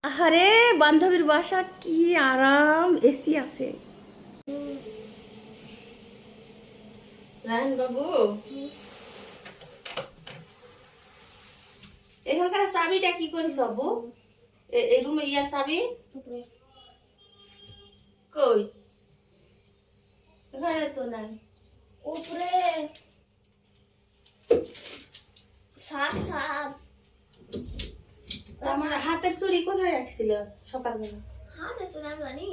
আরে বান্ধবীর বাসা কি আরাম, এসি আছে। রায়ন বাবু, এখানকার চাবিটা কি করিস বাবু? এই রুমে ইয়ার চাবি কই? এখানে তো নাই। উপরে সাত সাত আমার হাতের চুড়ি কোথায় রাখছিল সকালবেলা? হাতে তো না জানি।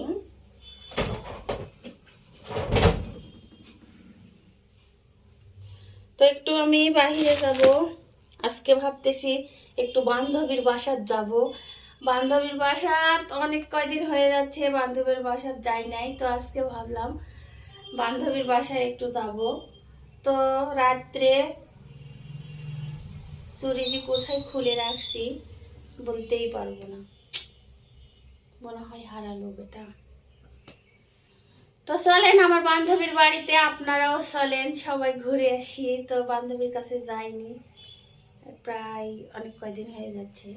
তো একটু আমি বাইরে যাব আজকে, ভাবতেছি একটু বান্ধবীর বাসার যাব। বান্ধবীর বাসাত অনেক কয়দিন হয়ে যাচ্ছে বান্ধবীর বাসার যাই নাই, তো আজকে ভাবলাম বান্ধবীর বাসায় একটু যাব। তো রাত্রে চুড়ি যে কোথায় খুলে রাখছি বলতেই পারবো না, মনে হয় হারালো বেটা। তো চলেন আমার বান্ধবীর বাড়িতে, আপনারাও চলেন, সবাই ঘুরে আসি। তো বান্ধবীর কাছে যাইনি প্রায় অনেক কয়দিন হয়ে যাচ্ছে।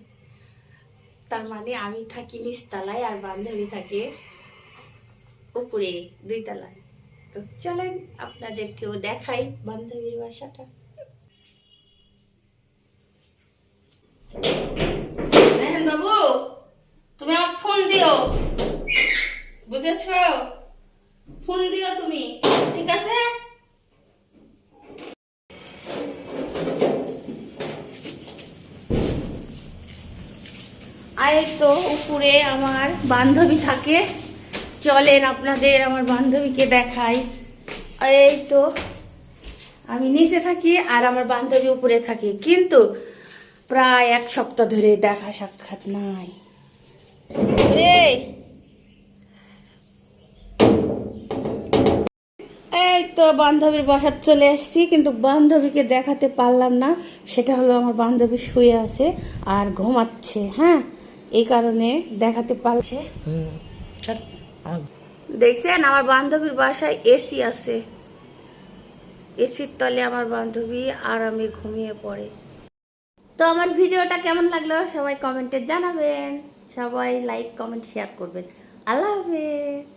তার মানে আমি থাকি নিচতলায় আর বান্ধবী থাকে উপরে 2 তলায়। তো চলেন আপনাদেরকেও দেখাই বান্ধবীর বাসাটা। দেখেন বাবু, তুমি আমার ফোন দিও, বুঝেছ? ফোন দিও তুমি, ঠিক আছে? এই তো উপরে আমার বান্ধবী থাকে, চলেন আপনাদের আমার বান্ধবীকে দেখাই। এই তো আমি নিচে থাকি আর আমার বান্ধবী উপরে থাকে, কিন্তু প্রায় 1 সপ্তাহ ধরে দেখা সাক্ষাৎ নাই রে। এই তো বান্ধবীর বাসায় চলে এসেছি, কিন্তু বান্ধবীকে দেখাতে পারলাম না। সেটা হলো আমার বান্ধবী শুয়ে আছে আর ঘুমাচ্ছে, হ্যাঁ, এই কারণে দেখাতে পারছে। দেখছেন আমার বান্ধবীর বাসায় এসি আছে, এসির তলে আমার বান্ধবী আরামে ঘুমিয়ে পড়ে। তো আমার ভিডিওটা কেমন লাগলো সবাই কমেন্টে জানাবেন, সবাই লাইক কমেন্ট শেয়ার করবেন। আল্লাহ হাফেজ।